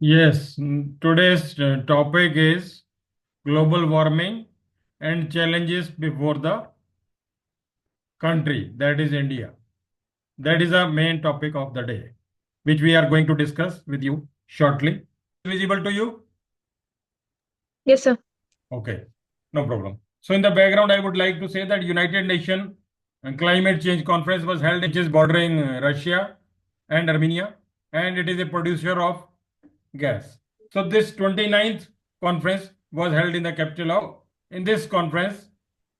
Yes, today's topic is global warming and challenges before the country, that is India. That is the main topic of the day, which we are going to discuss with you shortly. Visible to you? Yes, sir. Okay, no problem. So in the background, I would like to say that United Nations Climate Change Conference was held, which is bordering Russia and Armenia, and it is a producer of gas. So this 29th conference was held in the capital of. In this conference,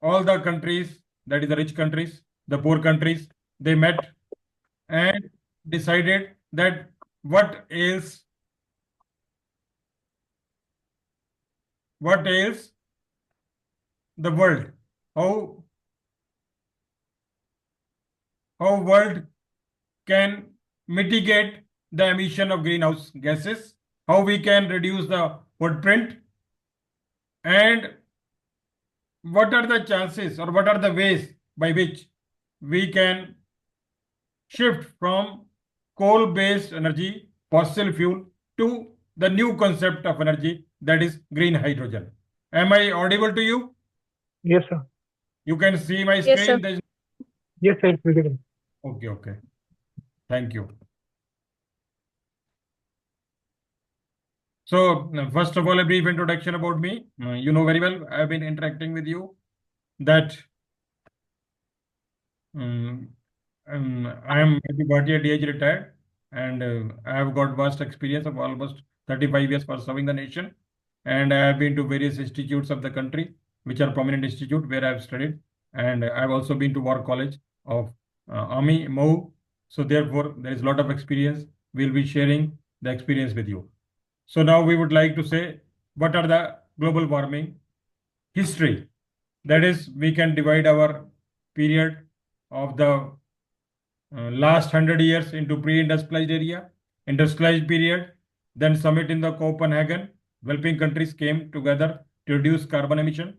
all the countries, that is the rich countries, the poor countries, they met and decided that what ails the world, how world can mitigate the emission of greenhouse gases, how we can reduce the footprint, and what are the chances or what are the ways by which we can shift from coal-based energy, fossil fuel, to the new concept of energy, that is green hydrogen. Am I audible to you? Yes, sir. You can see my Yes, sir. screen. Yes, sir, it's visible. Okay, okay. Thank you. So, first of all, a brief introduction about me. You know very well, I've been interacting with you that I am maybe 48 age retired, and I have got vast experience of almost 35 years for serving the nation. And I have been to various institutes of the country, which are prominent institute where I have studied. And I have also been to War College of Army, MOU. So therefore, there is a lot of experience. We'll be sharing the experience with you. So now we would like to say, what are the global warming history? That is, we can divide our period of the last 100 years into pre-industrialized area, industrialized period, then summit in the Copenhagen. Developing countries came together to reduce carbon emission,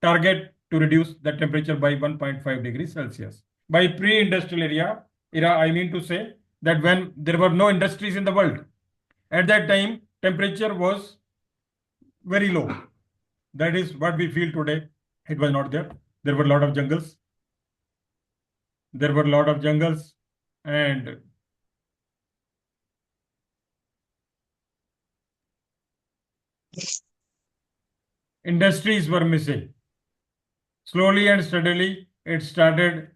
target to reduce the temperature by 1.5 degrees Celsius. By pre-industrial era, I mean to say that when there were no industries in the world, at that time, temperature was very low. That is what we feel today. It was not there. There were a lot of jungles. And industries were missing. Slowly and steadily, it started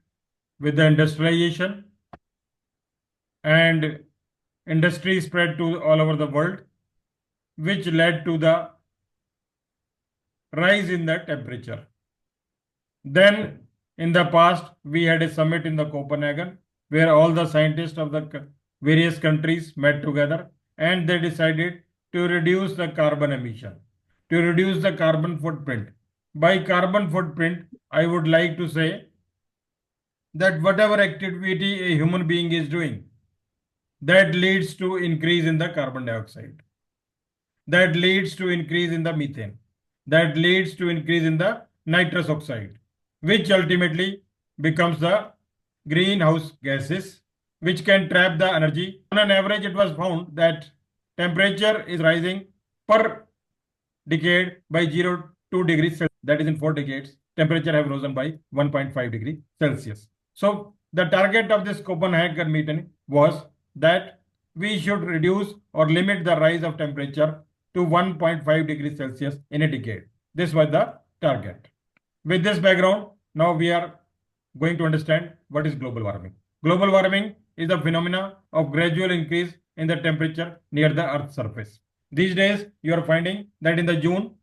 with the industrialization, and industry spread to all over the world, which led to the rise in the temperature. Then, in the past, we had a summit in the Copenhagen where all the scientists of the various countries met together and they decided to reduce the carbon emission, to reduce the carbon footprint. By carbon footprint, I would like to say that whatever activity a human being is doing, that leads to increase in the carbon dioxide, that leads to increase in the methane, that leads to increase in the nitrous oxide, which ultimately becomes the greenhouse gases, which can trap the energy. On an average, it was found that temperature is rising per decade by 0.2 degrees Celsius. That is, in 4 decades, temperature have risen by 1.5 degree Celsius. So the target of this Copenhagen meeting was that we should reduce or limit the rise of temperature to 1.5 degrees Celsius in a decade. This was the target. With this background, now we are going to understand what is global warming. Global warming is the phenomena of gradual increase in the temperature near the Earth's surface. These days, you are finding that in the June,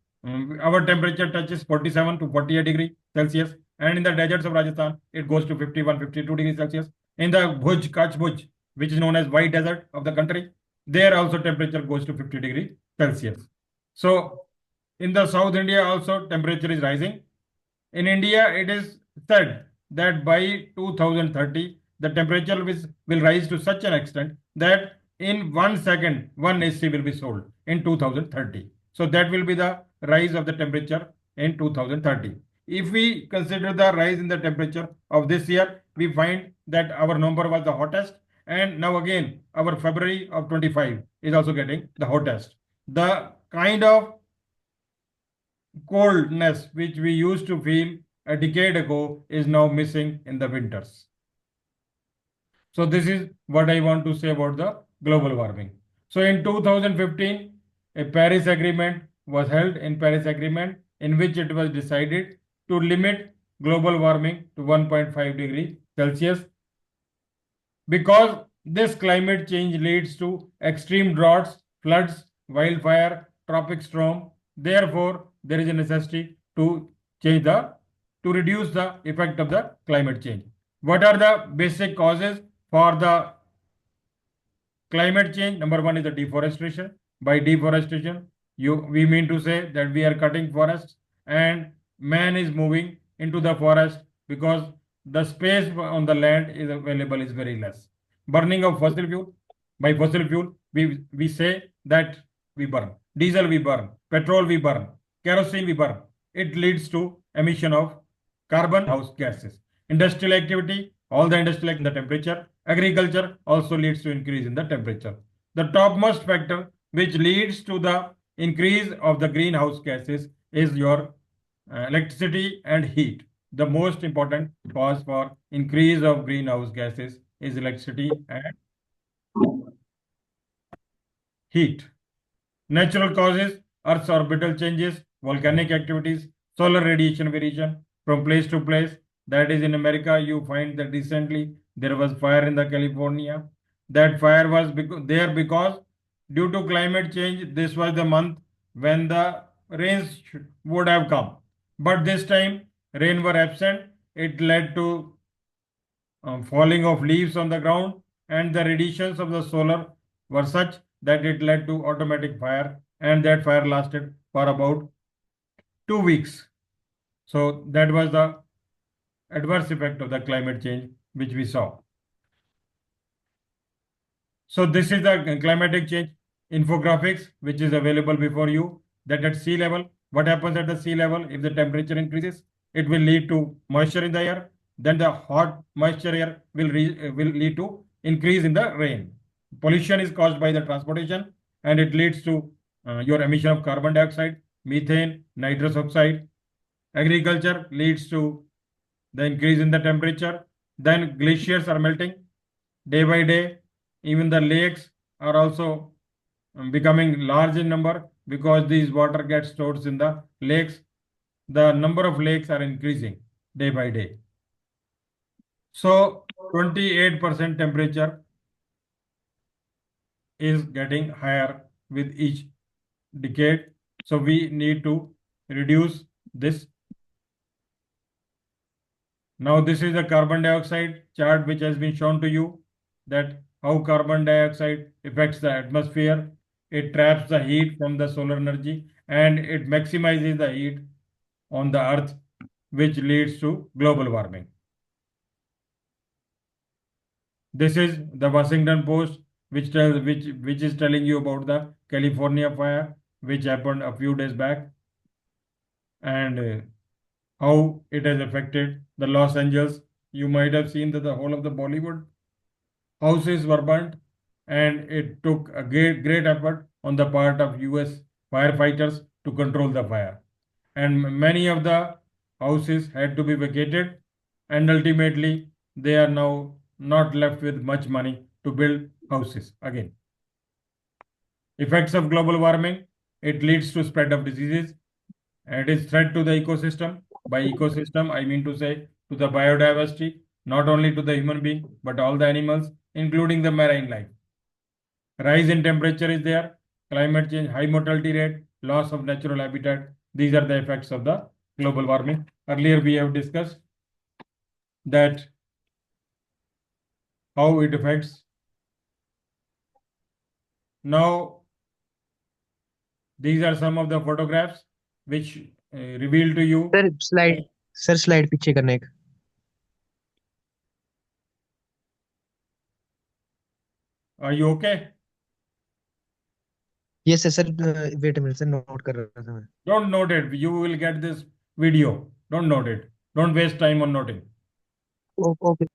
our temperature touches 47 to 48 degrees Celsius, and in the deserts of Rajasthan, it goes to 51, 52 degrees Celsius. In the Bhuj, Kutch Bhuj, which is known as white desert of the country, there also temperature goes to 50 degrees Celsius. So, in the South India also temperature is rising. In India, it is said that by 2030, the temperature will rise to such an extent that in 1 second, one AC will be sold in 2030. So that will be the rise of the temperature in 2030. If we consider the rise in the temperature of this year, we find that our November was the hottest And now again, our February of 25 is also getting the hottest. The kind of coldness which we used to feel a decade ago is now missing in the winters. So this is what I want to say about the global warming. So in 2015, a Paris Agreement was held in Paris Agreement in which it was decided to limit global warming to 1.5 degree Celsius because this climate change leads to extreme droughts, floods, wildfire, tropic storm. Therefore, there is a necessity to reduce the effect of the climate change. What are the basic causes for the climate change? Number one is the deforestation. By deforestation, we mean to say that we are cutting forests and man is moving into the forest because the space on the land is available is very less. Burning of fossil fuel. By fossil fuel, we say that we burn. Diesel we burn. Petrol we burn. Kerosene we burn. It leads to emission of carbon house gases. Industrial activity, all the industrial in the temperature. Agriculture also leads to increase in the temperature. The topmost factor which leads to the increase of the greenhouse gases is your electricity and heat. The most important cause for increase of greenhouse gases is electricity and heat. Natural causes, Earth's orbital changes, volcanic activities, solar radiation variation from place to place. That is in America, you find that recently there was fire in the California. That fire was there because due to climate change, this was the month when the rains would have come. But this time, rain were absent. It led to falling of leaves on the ground, and the radiations of the solar were such that it led to automatic fire, and that fire lasted for about 2 weeks. So that was the adverse effect of the climate change which we saw. So this is the climatic change infographics which is available before you, that at sea level, what happens at the sea level if the temperature increases? It will lead to moisture in the air. Then the hot moisture air will lead to increase in the rain. Pollution is caused by the transportation and it leads to your emission of carbon dioxide, methane, nitrous oxide. Agriculture leads to the increase in the temperature. Then glaciers are melting day by day. Even the lakes are also becoming large in number because these water gets stored in the lakes. The number of lakes are increasing day by day. So 28% temperature is getting higher with each decade. So we need to reduce this. Now this is the carbon dioxide chart which has been shown to you, that how carbon dioxide affects the atmosphere. It traps the heat from the solar energy and it maximizes the heat on the earth, which leads to global warming. This is the Washington Post, which is telling you about the California fire, which happened a few days back, and how it has affected the Los Angeles. You might have seen that the whole of the Bollywood houses were burnt, and it took a great effort on the part of US firefighters to control the fire. And many of the houses had to be vacated, and ultimately they are now not left with much money to build houses again. Effects of global warming, it leads to spread of diseases, and it is threat to the ecosystem. By ecosystem, I mean to say to the biodiversity, not only to the human being, but all the animals, including the marine life. Rise in temperature is there, climate change, high mortality rate, loss of natural habitat. These are the effects of the global warming. Earlier we have discussed that how it affects. Now, these are some of the photographs which reveal to you. Sir slide पीछे करने का. Are you okay? Yes sir. Wait a minute sir, note कर रहा था मैं. Don't note it. You will get this video. Don't note it. Don't waste time on noting. Okay.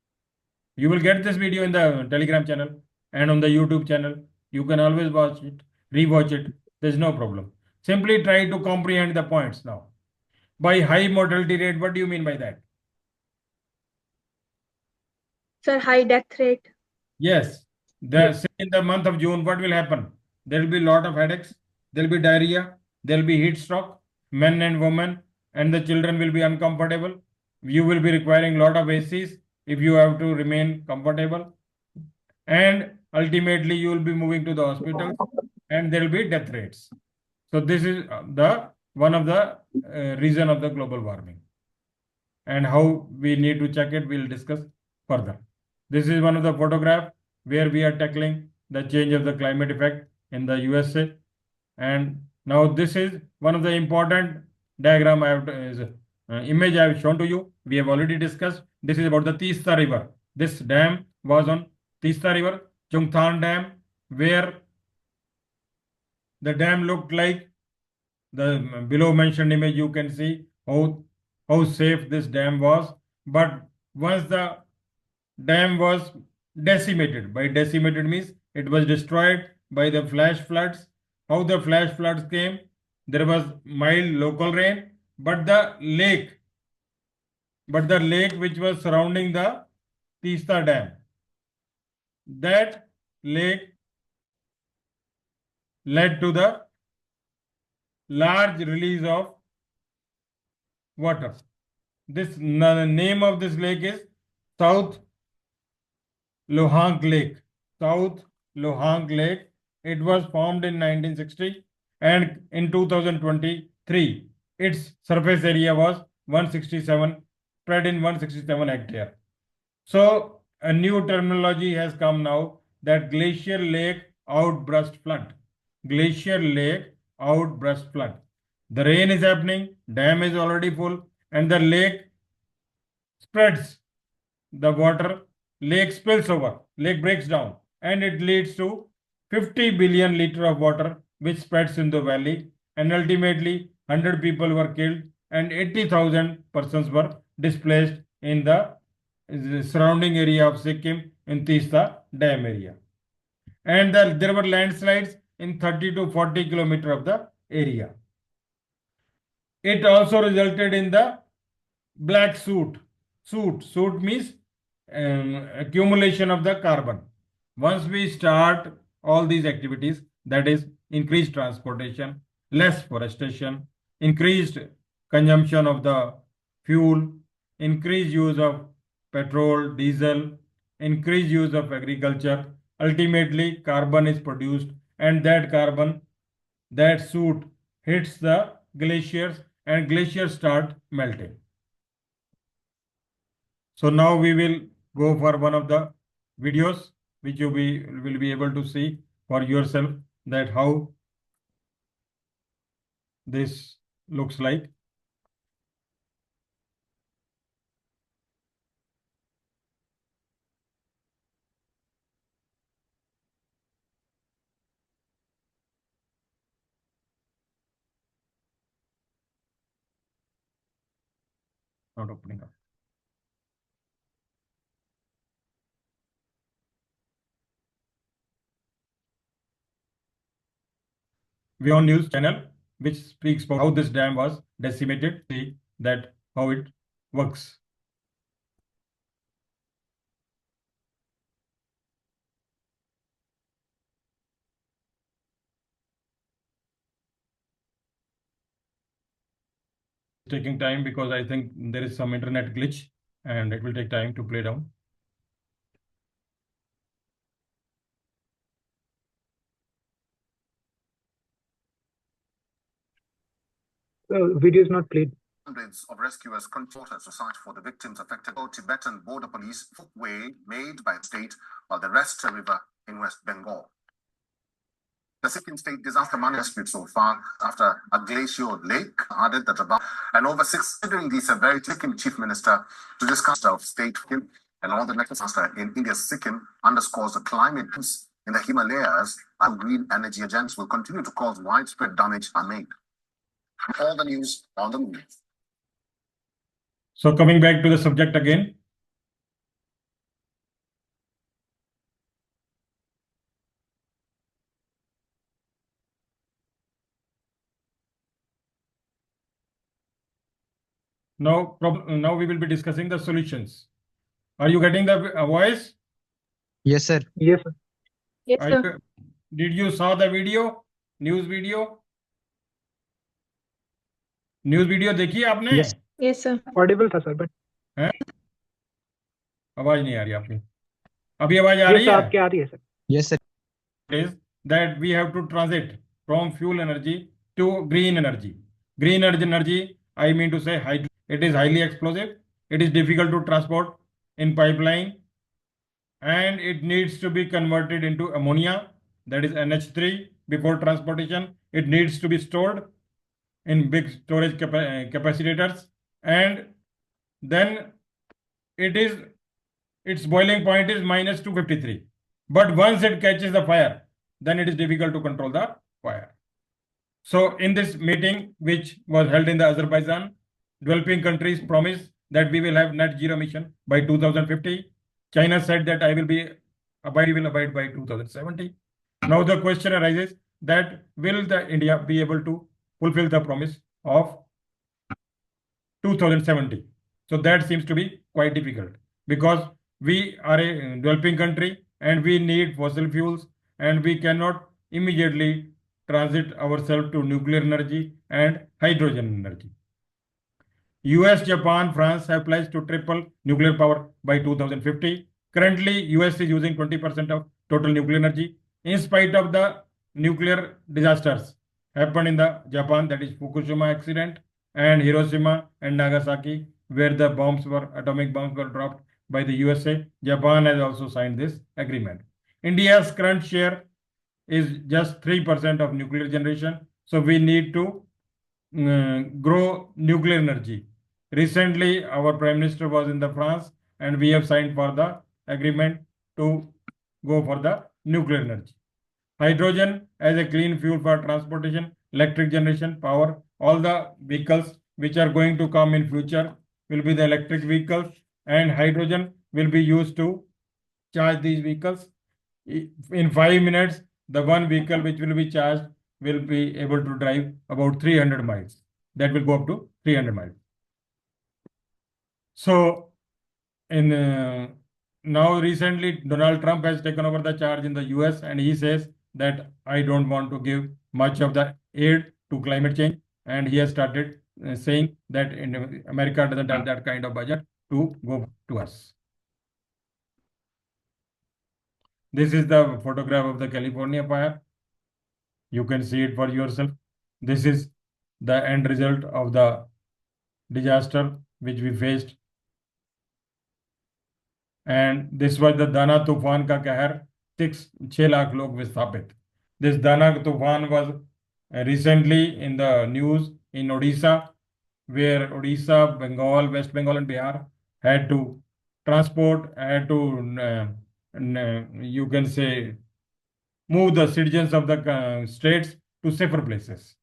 You will get this video in the Telegram channel and on the YouTube channel. You can always watch it, rewatch it. There's no problem. Simply try to comprehend the points now. By high mortality rate, what do you mean by that? Sir, high death rate. Yes. Say in the month of June, what will happen? There will be a lot of headaches. There will be diarrhea. There will be heat stroke. Men and women and the children will be uncomfortable. You will be requiring a lot of ACs if you have to remain comfortable. And ultimately, you will be moving to the hospital and there will be death rates. So this is the one of the reason of the global warming. And how we need to check it, we'll discuss further. This is one of the photograph where we are tackling the change of the climate effect in the USA. And now this is one of the important diagram I have image I have shown to you. We have already discussed. This is about the Teesta River. This dam was on Teesta River, Chungthang Dam, where the dam looked like the below mentioned image. You can see how safe this dam was. But once the dam was decimated, by decimated means it was destroyed by the flash floods. How the flash floods came? There was mild local rain, but the lake which was surrounding the Teesta Dam, that lake led to the large release of water. This name of this lake is South Lohang Lake. South Lohang Lake. It was formed in 1960 and in 2023 its surface area was 167, spread in 167 hectare. So a new terminology has come now, that Glacier Lake outburst flood. Glacier Lake outburst flood. The rain is happening, dam is already full, and the lake spreads the water, lake spills over, lake breaks down, and it leads to 50 billion liter of water which spreads in the valley, and ultimately 100 people were killed and 80,000 persons were displaced in the surrounding area of Sikkim in Teesta Dam area. And there were landslides in 30 to 40 kilometers of the area. It also resulted in the black soot. Soot means accumulation of the carbon. Once we start all these activities, that is increased transportation, less forestation, increased consumption of the fuel, increased use of petrol, diesel, increased use of agriculture, ultimately carbon is produced, and that carbon, that soot hits the glaciers and glaciers start melting. So now we will go for one of the videos which you will be able to see for yourself that how this looks like. Not opening up. WION News channel, which speaks about how this dam was decimated, see that how it works. Taking time because I think there is some internet glitch and it will take time to play down. Video is not played. Hundreds of rescuers contorted to site for the victims affected by Tibetan border police footway made by the state of the Resta River in West Bengal. The Sikkim State Disaster Management so far after a glacial lake added that about and over 6 during the severity Sikkim Chief Minister to discuss of state and all the next disaster in India's Sikkim underscores the climate in the Himalayas and green energy agents will continue to cause widespread damage are made. All the news on the move. So coming back to the subject again. Now, now we will be discussing the solutions. Are you getting the voice? Yes, sir. Yes, sir. Yes, Are sir. did you saw the video? News video? News video देखी आपने? Yes. Yes, sir. Audible था sir, but हैं? आवाज नहीं आ रही आपकी। अभी आवाज आ yes रही sir, है? आपकी आ रही है sir. Yes, sir. Is that we have to transit from fuel energy to green energy. Green energy, I mean to say, it is highly explosive. It is difficult to transport in pipeline, and it needs to be converted into ammonia, that is NH3, before transportation. It needs to be stored in big storage capacitors, and then its boiling point is minus 253. But once it catches the fire, then it is difficult to control the fire. So in this meeting, which was held in the Azerbaijan, developing countries promised that we will have net zero emission by 2050. China said that we will abide by 2070. Now the question arises that will the India be able to fulfill the promise of 2070? So that seems to be quite difficult, because we are a developing country and we need fossil fuels, and we cannot immediately transit ourselves to nuclear energy and hydrogen energy. US, Japan, France have pledged to triple nuclear power by 2050. Currently, US is using 20% of total nuclear energy. In spite of the nuclear disasters happened in the Japan, that is Fukushima accident, and Hiroshima and Nagasaki, where the atomic bombs were dropped by the USA, Japan has also signed this agreement. India's current share is just 3% of nuclear generation, so we need to grow nuclear energy. Recently, our Prime Minister was in the France, and we have signed for the agreement to go for the nuclear energy. Hydrogen as a clean fuel for transportation, electric generation, power, all the vehicles which are going to come in future will be the electric vehicles, and hydrogen will be used to charge these vehicles. In 5 minutes, the one vehicle which will be charged will be able to drive about 300 miles. That will go up to 300 miles. So, now recently, Donald Trump has taken over the charge in the US, and he says that I don't want to give much of the aid to climate change, and he has started saying that America doesn't have that kind of budget to go to us. This is the photograph of the California fire. You can see it for yourself. This is the end result of the disaster which we faced. And this was the Dana Tufan ka कहर 6 lakh log विस्थापित. This Dana Tufan was recently in the news in Odisha, where Odisha, Bengal, West Bengal and Bihar had to you can say, move the citizens of the states to safer places.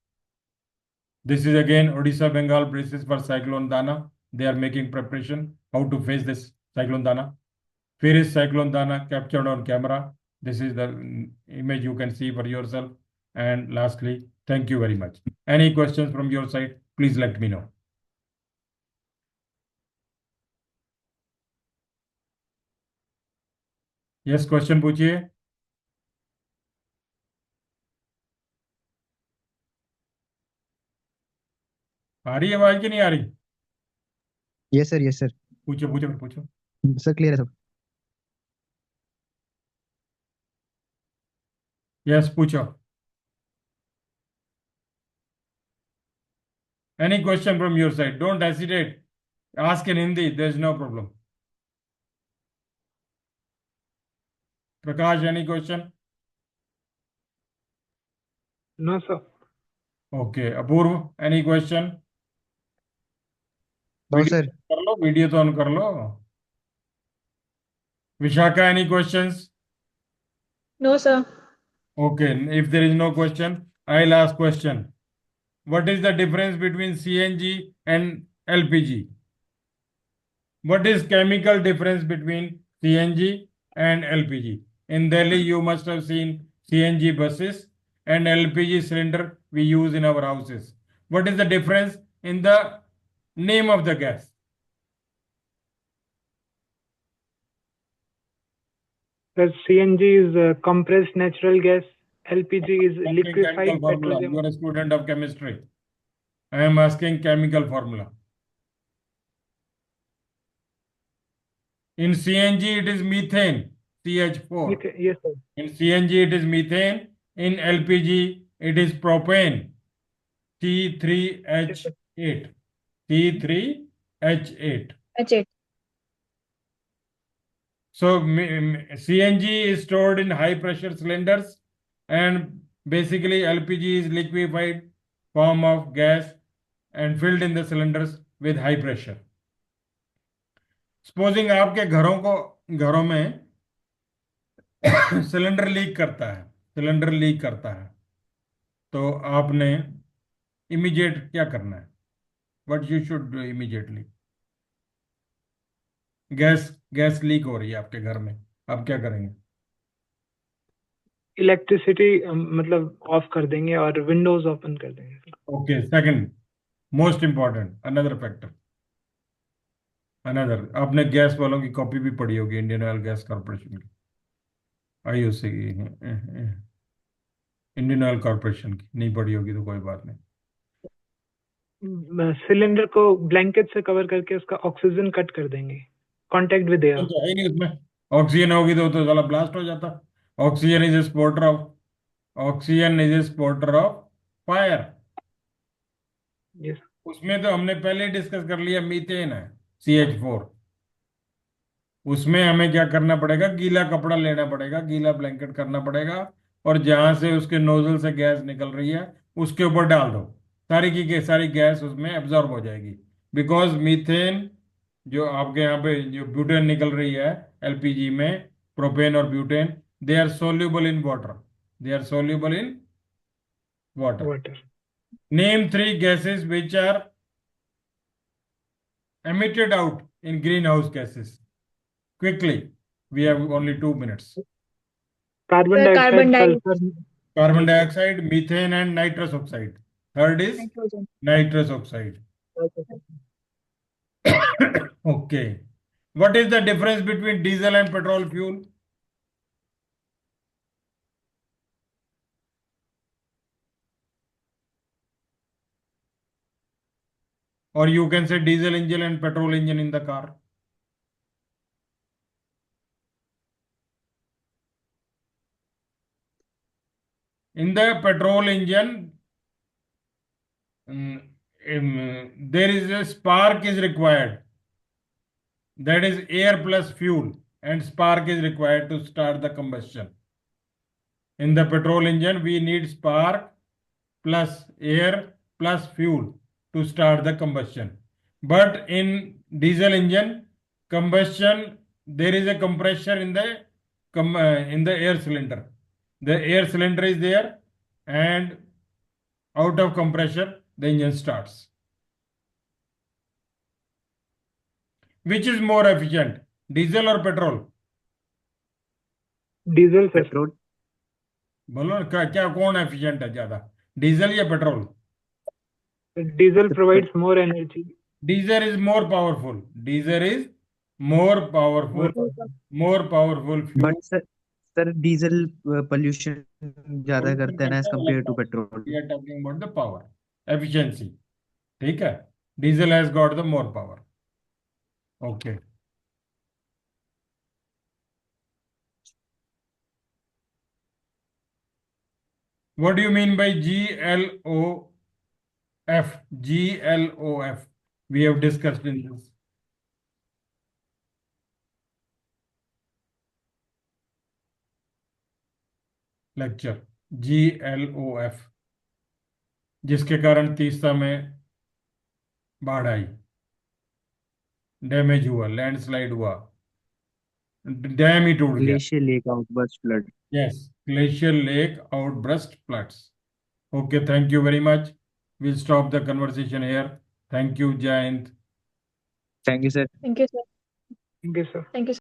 This is again Odisha, Bengal braces for Cyclone Dana. They are making preparation how to face this Cyclone Dana. Here is Cyclone Dana captured on camera. This is the image you can see for yourself. And lastly, thank you very much. Any questions from your side, please let me know. Yes, question पूछिए. आ रही है आवाज की नहीं आ रही? Yes, sir. Yes, sir. पूछो पूछो पूछो. Sir, clear है सब. Yes, पूछो. Any question from your side? Don't hesitate. Ask in Hindi. There is no problem. Prakash, any question? No sir. Okay. Apurv, any question? No, sir. कर लो, video तो on कर लो. Vishaka, any questions? No, sir. Okay, if there is no question, I'll ask question. What is the difference between CNG and LPG? What is chemical difference between CNG and LPG? In Delhi, you must have seen CNG buses and LPG cylinder we use in our houses. What is the difference in the name of the gas. Sir, CNG is compressed natural gas. LPG is Asking liquefied chemical formula. petroleum. You are a student of chemistry. I am asking chemical formula. In CNG, it is methane, CH4. Yes, sir. In CNG, it is methane. In LPG, it is propane, C3H8. C3H8. H8. So CNG is stored in high pressure cylinders, and basically LPG is liquefied form of gas and filled in the cylinders with high pressure. Supposing आपके घरों में cylinder leak करता है, तो आपने immediate क्या करना है? What you should do immediately? Gas leak हो रही है आपके घर में, आप क्या करेंगे? इलेक्ट्रिसिटी मतलब ऑफ कर देंगे और विंडोज ओपन कर देंगे. Okay, second most important another factor, आपने गैस वालों की कॉपी भी पढ़ी होगी, इंडियन ऑयल गैस कॉर्पोरेशन की, आईओसी की, इंडियन ऑयल कॉर्पोरेशन की नहीं पढ़ी होगी तो कोई बात नहीं. सिलेंडर को ब्लैंकेट से कवर करके उसका ऑक्सीजन कट कर देंगे. Contact with air. तो है ही नहीं उसमें. ऑक्सीजन होगी तो साला ब्लास्ट हो जाता. Oxygen is a spotter of fire. Yes. उसमें तो हमने पहले डिस्कस कर लिया, मीथेन है, CH4. उसमें हमें क्या करना पड़ेगा? गीला कपड़ा लेना पड़ेगा, गीला ब्लैंकेट करना पड़ेगा, और जहां से उसके नोजल से गैस निकल रही है उसके ऊपर डाल दो. सारी की सारी गैस उसमें एब्जॉर्ब हो जाएगी. बिकॉज मीथेन जो आपके यहाँ पे जो ब्यूटेन निकल रही है LPG में, प्रोपेन और butane, they are soluble in water. Water. Name 3 gases which are emitted out in greenhouse gases. Quickly, we have only 2 minutes. Carbon Sir, carbon dioxide, dioxide. Sulphur. Carbon dioxide, methane, and nitrous oxide. Third is Nitrogen. nitrous oxide. Okay. What is the difference between diesel and petrol fuel? Or you can say diesel engine and petrol engine in the car. In the petrol engine, there is a spark is required. That is air plus fuel, and spark is required to start the combustion. In the petrol engine, we need spark plus air plus fuel to start the combustion. But in diesel engine, combustion, there is a compressor in the air cylinder. The air cylinder is there, and out of compressor, the engine starts. Which is more efficient, diesel or petrol? Diesel sir. Petrol. बोलो ना, क्या कौन efficient है ज्यादा, diesel या पेट्रोल? Diesel provides more energy. Diesel is more powerful. More powerful fuel. But sir diesel pollution ज्यादा करता है ना as compared to petrol. We are talking about the power, efficiency. ठीक है, diesel has got the more power. Okay. What do you mean by GLOF? GLOF. We have discussed in this. Lecture. GLOF, जिसके कारण तीस्ता में बाढ़ आई, damage हुआ, landslide हुआ, dam ही टूट गया. Glacier lake outburst flood. Yes, glacial lake outburst floods. Okay, thank you very much. We'll stop the conversation here. Thank you, Jayant. Thank you sir. Thank you, sir. Thank you sir. Thank you, sir.